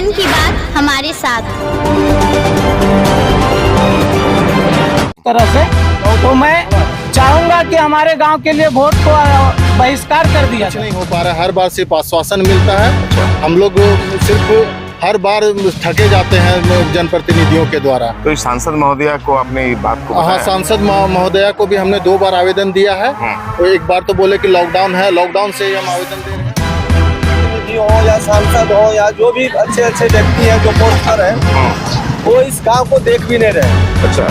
जन की बात हमारे साथ। तरह से तो मैं चाहूंगा कि हमारे गांव के लिए वोट को बहिष्कार कर दिया जाए। नहीं हो पा रहा है, हर बार सिर्फ आश्वासन मिलता है। हम लोग सिर्फ हर बार थके जाते हैं जनप्रतिनिधियों के द्वारा। तो इस सांसद महोदया को आपने बात को हाँ, सांसद महोदया को भी हमने 2 बार आवेदन दिया है। तो एक बार तो बोले कि लॉकडाउन है, लॉकडाउन से ही हम आवेदन दे रहे हैं। हो या सांसद हो या जो भी अच्छे अच्छे व्यक्ति हैं जो पोस्ट पर हैं, वो इस गांव को देख भी नहीं रहे। अच्छा,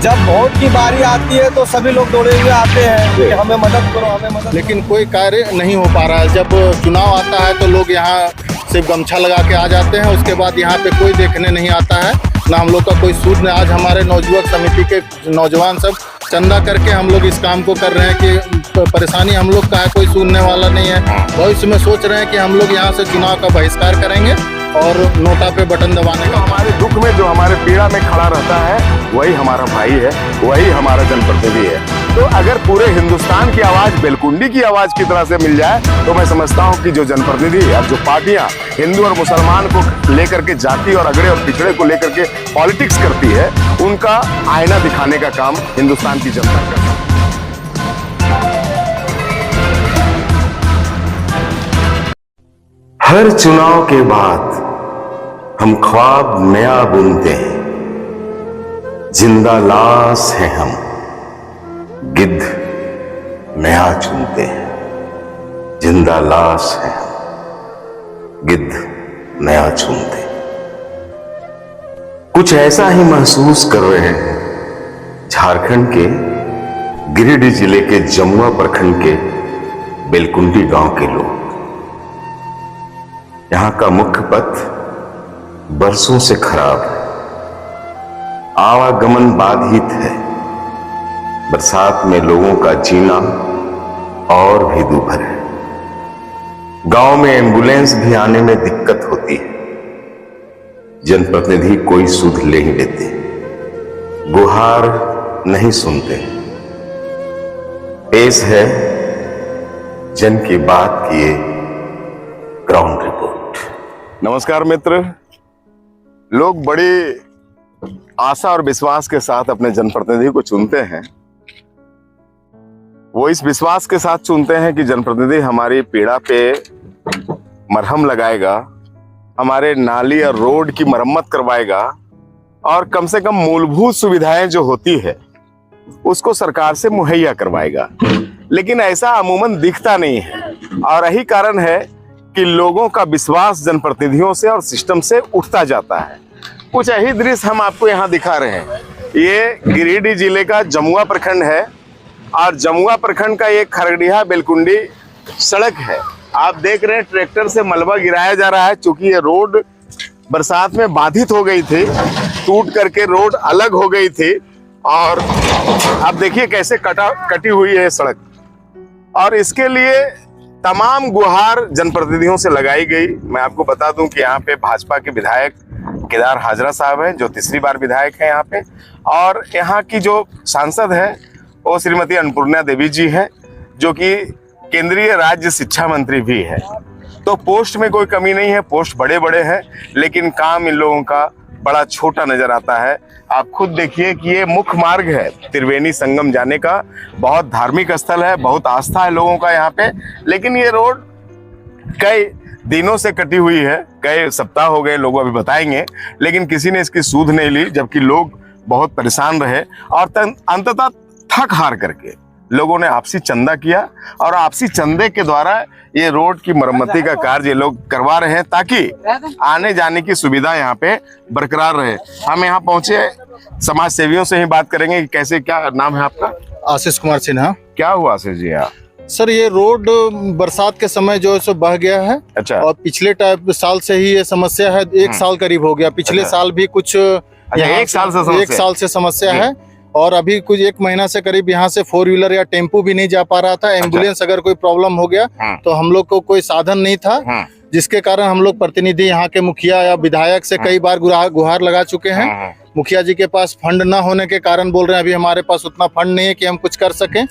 जब वोट की बारी आती है तो सभी लोग दौड़े हुए आते हैं कि हमें मदद करो, हमें मदद। लेकिन कोई कार्य नहीं हो पा रहा है। जब चुनाव आता है तो लोग यहाँ सिर्फ गमछा लगा के आ जाते हैं, उसके बाद यहाँ पे कोई देखने नहीं आता है, ना हम लोग का कोई सूद नहीं। आज हमारे नवयुवक समिति के नौजवान सब चंदा करके हम लोग इस काम को कर रहे हैं कि परेशानी हम लोग का है, कोई सुनने वाला नहीं है। भविष्य में सोच रहे हैं कि हम लोग यहाँ से चुनाव का बहिष्कार करेंगे और नोटा पे बटन दबाने का। हमारे दुख में जो हमारे पीड़ा में खड़ा रहता है वही हमारा भाई है, वही हमारा जनप्रतिनिधि है। तो अगर पूरे हिंदुस्तान की आवाज बेलकुंडी की आवाज की तरह से मिल जाए तो मैं समझता हूँ कि जो जनप्रतिनिधि और जो पार्टियां हिंदू और मुसलमान को लेकर के, जाति और अगड़े और पिछड़े को लेकर के पॉलिटिक्स करती है, उनका आईना दिखाने का काम हिंदुस्तान की जनता करती है। हर चुनाव के बाद हम ख्वाब नया बुनते हैं, जिंदा लाश हैं हम, गिद्ध नया चुनते हैं। जिंदा लाश हैं हम, गिद्ध नया चुनते हैं। कुछ ऐसा ही महसूस कर रहे हैं झारखंड के गिरिडीह जिले के जमुआ प्रखंड के बेलकुंडी गांव के लोग। यहां का मुख्य पथ बरसों से खराब है, आवागमन बाधित है। बरसात में लोगों का जीना और भी दूभर है। गांव में एम्बुलेंस भी आने में दिक्कत होती है। जनप्रतिनिधि कोई सुध ले ही लेते, गुहार नहीं सुनते। पेश है जन की बात किए ग्राउंड रिपोर्ट। नमस्कार मित्र, लोग बड़ी आशा और विश्वास के साथ अपने जनप्रतिनिधि को चुनते हैं। वो इस विश्वास के साथ चुनते हैं कि जनप्रतिनिधि हमारी पीड़ा पे मरहम लगाएगा, हमारे नाली और रोड की मरम्मत करवाएगा और कम से कम मूलभूत सुविधाएं जो होती है उसको सरकार से मुहैया करवाएगा। लेकिन ऐसा अमूमन दिखता नहीं है और यही कारण है कि लोगों का विश्वास जनप्रतिनिधियों से और सिस्टम से उठता जाता है। कुछ यही दृश्य हम आपको यहाँ दिखा रहे हैं। ये गिरिडीह जिले का जमुआ प्रखंड है और जमुआ प्रखंड का ये खरगडीहा बेलकुंडी सड़क है। आप देख रहे हैं ट्रैक्टर से मलबा गिराया जा रहा है, चूंकि ये रोड बरसात में बाधित हो गई थी, टूट करके रोड अलग हो गई थी और आप देखिए कैसे कटी हुई है सड़क। और इसके लिए तमाम गुहार जनप्रतिनिधियों से लगाई गई। मैं आपको बता दूं कि यहाँ पे भाजपा के विधायक केदार हाजरा साहब हैं, जो 3री बार विधायक हैं यहाँ पे, और यहाँ की जो सांसद है वो श्रीमती अन्नपूर्णा देवी जी हैं, जो कि केंद्रीय राज्य शिक्षा मंत्री भी है। तो पोस्ट में कोई कमी नहीं है, पोस्ट बड़े बड़े हैं, लेकिन काम इन लोगों का बड़ा छोटा नजर आता है। आप खुद देखिए कि ये मुख्य मार्ग है त्रिवेणी संगम जाने का, बहुत धार्मिक स्थल है, बहुत आस्था है लोगों का यहाँ पे। लेकिन ये रोड कई दिनों से कटी हुई है, कई सप्ताह हो गए, लोग अभी बताएंगे, लेकिन किसी ने इसकी सूध नहीं ली, जबकि लोग बहुत परेशान रहे। और अंततः थक हार करके लोगों ने आपसी चंदा किया और आपसी चंदे के द्वारा ये रोड की मरम्मती का कार्य ये लोग करवा रहे हैं, ताकि आने जाने की सुविधा यहाँ पे बरकरार रहे। हम यहाँ पहुंचे, समाज सेवियों से ही बात करेंगे कि कैसे, क्या नाम है आपका? आशीष कुमार सिन्हा। क्या हुआ आशीष जी यहाँ? सर, ये रोड बरसात के समय जो है सो बह गया है। अच्छा। और पिछले साल से ही ये समस्या है, 1 साल करीब हो गया। पिछले साल भी कुछ 1 साल से समस्या है और अभी कुछ 1 महीना से करीब यहाँ से 4 व्हीलर या टेम्पू भी नहीं जा पा रहा था। एम्बुलेंस अगर कोई प्रॉब्लम हो गया तो हम लोग को कोई साधन नहीं था, जिसके कारण हम लोग प्रतिनिधि यहाँ के मुखिया या विधायक से कई बार गुहार लगा चुके हैं। मुखिया जी के पास फंड न होने के कारण बोल रहे हैं अभी हमारे पास उतना फंड नहीं है कि हम कुछ कर सकें,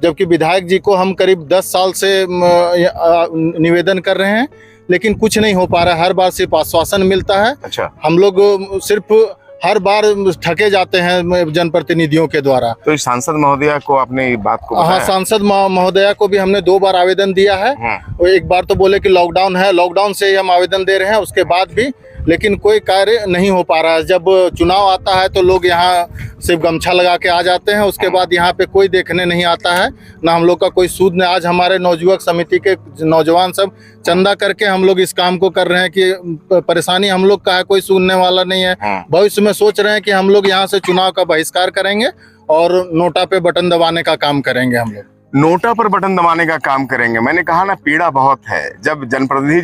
जबकि विधायक जी को हम करीब 10 साल से निवेदन कर रहे हैं, लेकिन कुछ नहीं हो पा रहा है। हर बार सिर्फ आश्वासन मिलता है। अच्छा, हम लोग सिर्फ हर बार ठगे जाते हैं जनप्रतिनिधियों के द्वारा। तो इस सांसद महोदया को आपने बात को हाँ, बताया? सांसद महोदया को भी हमने 2 बार आवेदन दिया है। वो एक बार तो बोले कि लॉकडाउन है, लॉकडाउन से ही हम आवेदन दे रहे हैं, उसके बाद भी लेकिन कोई कार्य नहीं हो पा रहा है। जब चुनाव आता है तो लोग यहाँ सिर्फ गमछा लगा के आ जाते हैं, उसके बाद यहाँ पे कोई देखने नहीं आता है, ना हम लोग का कोई सूद नहीं। आज हमारे नवयुवक समिति के नौजवान सब चंदा करके हम लोग इस काम को कर रहे हैं कि परेशानी हम लोग का है, कोई सुनने वाला नहीं है। भविष्य में सोच रहे हैं कि हम लोग यहाँ से चुनाव का बहिष्कार करेंगे और नोटा पे बटन दबाने का काम करेंगे। हम लोग नोटा पर बटन दबाने का काम करेंगे। मैंने कहा ना, पीड़ा बहुत है जब जनप्रतिनिधि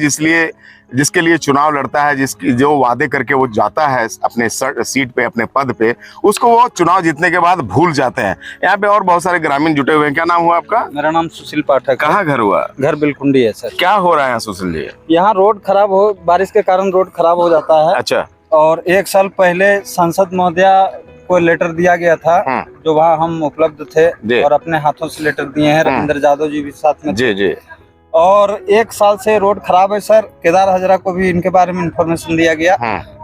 जिसके लिए चुनाव लड़ता है, जिसकी जो वादे करके वो जाता है अपने सीट पे, अपने पद पे, उसको वो चुनाव जीतने के बाद भूल जाते हैं। यहाँ पे और बहुत सारे ग्रामीण जुटे हुए हैं। क्या नाम हुआ आपका? मेरा नाम सुशील पाठक। कहाँ घर हुआ? घर बिलकुंडी है सर। क्या हो रहा है सुशील जी? यहाँ रोड खराब हो, बारिश के कारण रोड खराब हो जाता है। अच्छा। और 1 साल पहले सांसद महोदया को लेटर दिया गया था, जो वहाँ हम उपलब्ध थे और अपने हाथों से लेटर दिए हैं। रविंद्र यादव जी भी साथ में जी। और 1 साल से रोड खराब है सर। केदार हजरा को भी इनके बारे में इंफॉर्मेशन दिया गया,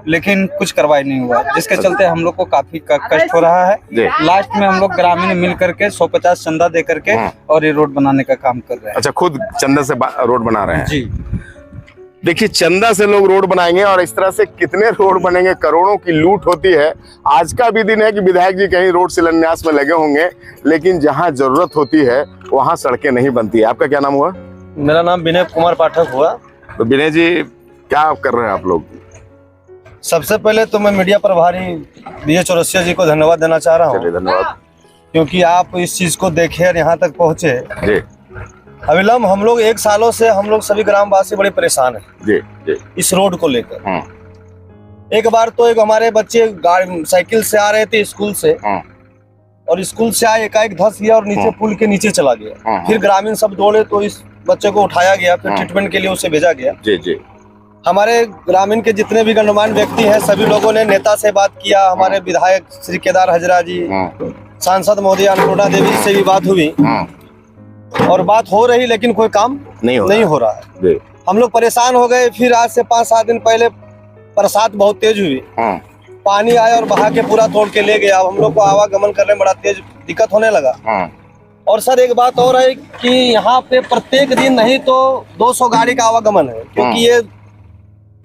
लेकिन कुछ कार्रवाई नहीं हुआ, जिसके चलते हम लोग को काफी कष्ट हो रहा है। लास्ट में हम लोग ग्रामीण मिल करके 150 चंदा दे करके और ये रोड बनाने का काम कर रहे हैं। अच्छा, खुद चंदा से रोड बना रहे हैं? जी। देखिए, चंदा से लोग रोड बनाएंगे और इस तरह से कितने रोड बनेंगे, करोड़ों की लूट होती है। आज का भी दिन है कि विधायक जी कहीं रोड शिलान्यास में लगे होंगे, लेकिन जहां जरूरत होती है वहां सड़कें नहीं बनती है। आपका क्या नाम हुआ? मेरा नाम विनय कुमार पाठक हुआ। तो विनय जी, क्या कर रहे हैं आप लोग? सबसे पहले तो मैं मीडिया प्रभारी BA चौरसिया जी को धन्यवाद देना चाह रहा हूँ, धन्यवाद, क्योंकि आप इस चीज को देखे और यहाँ तक पहुँचे। जी। अविलंब हम लोग 1 सालों से हम लोग सभी ग्रामवासी बड़े परेशान हैं जी इस रोड को लेकर। एक बार तो हमारे बच्चे साइकिल से आ रहे थे स्कूल से, और स्कूल से आए एकाएक धंस गया और नीचे पुल के नीचे चला गया। फिर ग्रामीण सब दौड़े तो इस बच्चे को उठाया गया, फिर ट्रीटमेंट के लिए उसे भेजा गया। जी। हमारे ग्रामीण के जितने भी गणमान्य व्यक्ति हैं, सभी लोगों ने नेता से बात किया। हमारे विधायक श्री केदार हजरा जी, सांसद महोदय अन्नपूर्णा देवी से भी बात हुई और बात हो रही, लेकिन कोई काम नहीं हो रहा है। हम लोग परेशान हो गए। फिर आज से 5-7 दिन पहले बरसात बहुत तेज हुई, पानी आया और बहा के पूरा तोड़ के ले गया। हम लोग को आवागमन करने में बड़ा तेज दिक्कत होने लगा। और सर एक बात और है कि यहाँ पे प्रत्येक दिन नहीं तो 200 गाड़ी का आवागमन है, क्योंकि ये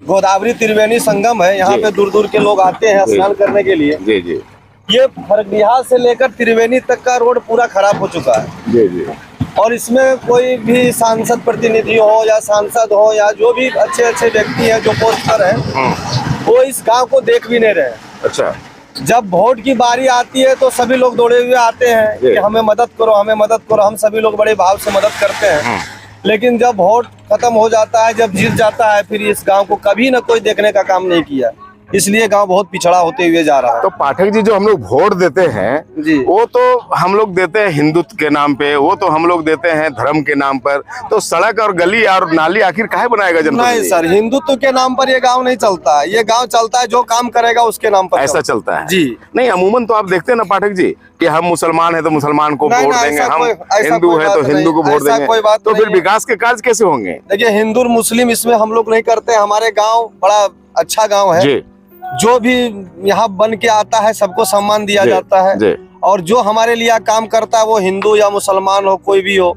गोदावरी त्रिवेणी संगम है। यहाँ पे दूर दूर के लोग आते हैं स्नान करने के लिए। जी। ये फरगड़िया से लेकर त्रिवेणी तक का रोड पूरा खराब हो चुका है। जी। और इसमें कोई भी सांसद प्रतिनिधि हो या सांसद हो या जो भी अच्छे व्यक्ति हैं जो पोस्ट पर हैं, वो इस गांव को देख भी नहीं रहे। अच्छा। जब वोट की बारी आती है तो सभी लोग दौड़े हुए आते हैं कि हमें मदद करो, हमें मदद करो। हम सभी लोग बड़े भाव से मदद करते हैं, लेकिन जब वोट खत्म हो जाता है, जब जीत जाता है, फिर इस गांव को कभी न कोई देखने का काम नहीं किया। इसलिए गांव बहुत पिछड़ा होते हुए जा रहा है। तो पाठक जी, जो हम लोग वोट देते हैं जी, वो तो हम लोग देते हैं हिंदुत्व के नाम पे, वो तो हम लोग देते हैं धर्म के नाम पर। तो सड़क और गली और नाली आखिर काहे बनाएगा जनप्रतिनिधि? नहीं सर, हिंदुत्व के नाम पर ये गांव नहीं चलता है। ये गांव चलता है जो काम करेगा उसके नाम पर ऐसा चलता है जी। नहीं, अमूमन तो आप देखते हैं ना पाठक जी कि हम मुसलमान है तो मुसलमान को वोट देंगे, हम हिंदू है तो हिंदू को वोट देंगे। तो फिर विकास के कार्य कैसे होंगे? देखिए, हिंदू और मुस्लिम इसमें हम लोग नहीं करते। हमारे गाँव बड़ा अच्छा गाँव है जी। जो भी यहाँ बन के आता है सबको सम्मान दिया जाता है, और जो हमारे लिए काम करता है वो हिंदू या मुसलमान हो, कोई भी हो,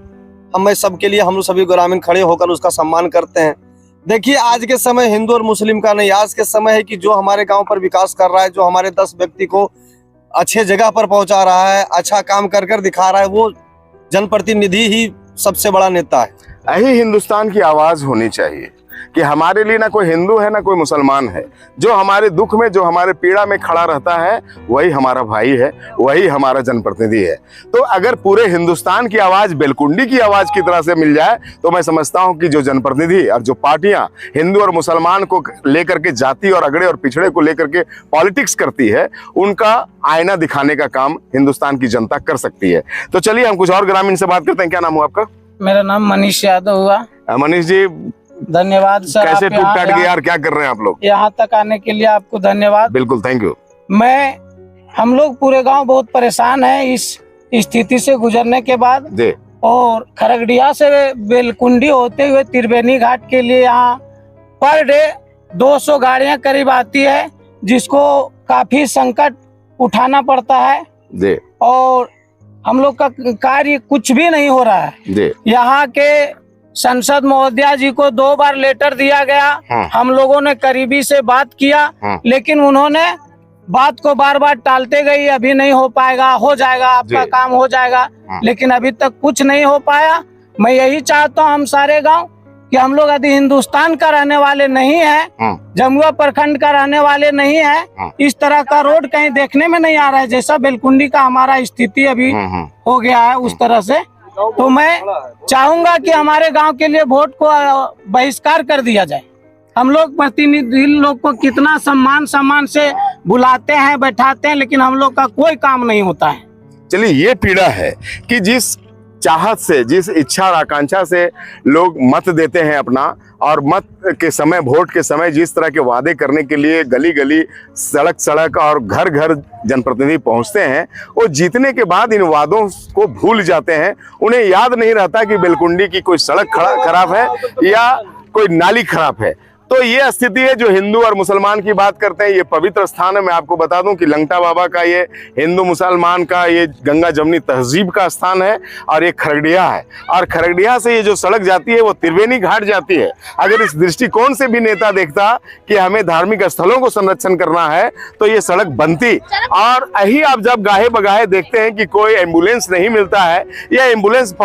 हमें सबके लिए हम लोग सभी ग्रामीण खड़े होकर उसका सम्मान करते हैं। देखिए, आज के समय हिंदू और मुस्लिम का नहीं, आज के समय है कि जो हमारे गांव पर विकास कर रहा है, जो हमारे 10 व्यक्ति को अच्छे जगह पर पहुंचा रहा है, अच्छा काम कर कर दिखा रहा है, वो जनप्रतिनिधि ही सबसे बड़ा नेता है। यही हिंदुस्तान की आवाज होनी चाहिए कि हमारे लिए ना कोई हिंदू है ना कोई मुसलमान है। जो हमारे दुख में, जो हमारे पीड़ा में खड़ा रहता है, वही हमारा भाई है, वही हमारा जनप्रतिनिधि है। तो अगर पूरे हिंदुस्तान की आवाज बेलकुंडी की आवाज की तरह से मिल जाए, तो मैं समझता हूं कि जो जनप्रतिनिधि और जो पार्टियां हिंदू और मुसलमान को लेकर के, जाति और अगड़े और पिछड़े को लेकर के पॉलिटिक्स करती है, उनका आईना दिखाने का काम हिंदुस्तान की जनता कर सकती है। तो चलिए हम कुछ और ग्रामीण से बात करते हैं। क्या नाम हुआ आपका? मेरा नाम मनीष यादव हुआ। मनीष जी, धन्यवाद सर। कैसे टूट टाट गया यार, क्या कर रहे हैं आप लोग? यहाँ तक आने के लिए आपको धन्यवाद। बिल्कुल, थैंक यू। हम लोग पूरे गांव बहुत परेशान हैं इस स्थिति से गुजरने के बाद। और खरगड़िया से बेलकुंडी होते हुए त्रिवेणी घाट के लिए यहाँ पर डे 200 गाड़ियां करीब आती है, जिसको काफी संकट उठाना पड़ता है जी। और हम लोग का कार्य कुछ भी नहीं हो रहा है जी। यहाँ के संसद महोदया जी को 2 बार लेटर दिया गया। हाँ। हम लोगों ने करीबी से बात किया। हाँ। लेकिन उन्होंने बात को बार बार टालते गई, अभी नहीं हो पाएगा, हो जाएगा, आपका काम हो जाएगा। हाँ। लेकिन अभी तक कुछ नहीं हो पाया। मैं यही चाहता हूँ हम सारे गांव कि हम लोग यदि हिंदुस्तान का रहने वाले नहीं है, जमुआ प्रखंड का रहने वाले नहीं है, इस तरह का रोड कहीं देखने में नहीं आ रहा है। जैसा बेलकुंडी का हमारा स्थिति अभी हो गया है उस तरह से, तो मैं चाहूंगा कि हमारे गांव के लिए वोट को बहिष्कार कर दिया जाए। हम लोग प्रतिनिधि लोग को कितना सम्मान से बुलाते हैं, बैठाते हैं, लेकिन हम लोग का कोई काम नहीं होता है। चलिए, ये पीड़ा है कि जिस चाहत से, जिस इच्छा और आकांक्षा से लोग मत देते हैं अपना, और मत के समय, वोट के समय जिस तरह के वादे करने के लिए गली गली, सड़क सड़क और घर घर जनप्रतिनिधि पहुंचते हैं, वो जीतने के बाद इन वादों को भूल जाते हैं। उन्हें याद नहीं रहता कि बेलकुंडी की कोई सड़क खराब है या कोई नाली खराब है। तो ये स्थिति है जो हिंदू और मुसलमान की बात करते हैं। ये पवित्र स्थान है। मैं आपको बता दूं कि लंगटा बाबा का ये हिंदू मुसलमान का ये गंगा जमनी तहजीब का स्थान है, और ये खरगडिया है। और खरगडिया से ये जो सड़क जाती है वो त्रिवेणी घाट जाती है। अगर इस दृष्टिकोण से भी नेता देखता कि हमें धार्मिक स्थलों को संरक्षण करना है तो ये सड़क बनती। और यही आप जब गाहे बगाहे देखते हैं कि कोई एम्बुलेंस नहीं मिलता है या एम्बुलेंस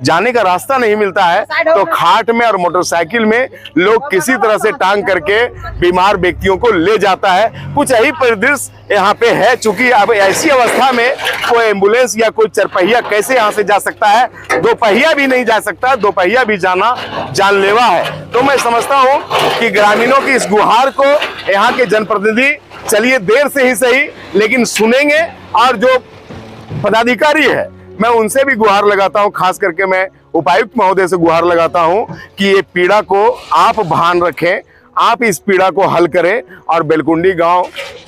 जाने का रास्ता नहीं मिलता है, तो खाट में और मोटरसाइकिल में लोग किसी तरह से टांग करके बीमार व्यक्तियों को ले जाता है। कुछ यही परिदृश्य यहाँ पे है। चूंकि अब ऐसी अवस्था में कोई एम्बुलेंस या कोई चरपहिया कैसे यहाँ से जा सकता है, 2 पहिया भी नहीं जा सकता, 2 पहिया भी जाना जानलेवा है। तो मैं समझता हूँ कि ग्रामीणों की इस गुहार को यहाँ के जनप्रतिनिधि, चलिए देर से ही सही, लेकिन सुनेंगे। और जो पदाधिकारी है, मैं उनसे भी गुहार लगाता हूं, खास करके मैं उपायुक्त महोदय से गुहार लगाता हूं कि ये पीड़ा को आप भान रखें, आप इस पीड़ा को हल करें। और बेलकुंडी गांव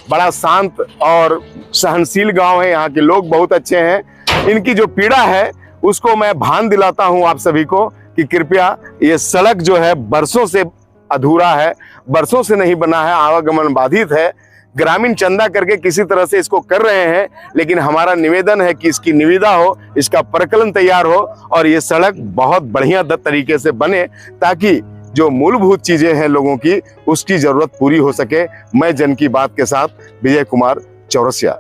बड़ा शांत और सहनशील गांव है, यहाँ के लोग बहुत अच्छे हैं। इनकी जो पीड़ा है उसको मैं भान दिलाता हूं आप सभी को कि कृपया ये सड़क जो है बरसों से अधूरा है, बरसों से नहीं बना है, आवागमन बाधित है। ग्रामीण चंदा करके किसी तरह से इसको कर रहे हैं, लेकिन हमारा निवेदन है कि इसकी निविदा हो, इसका प्रकलन तैयार हो और ये सड़क बहुत बढ़िया तरीके से बने, ताकि जो मूलभूत चीजें हैं लोगों की, उसकी जरूरत पूरी हो सके। मैं जन की बात के साथ विजय कुमार चौरसिया।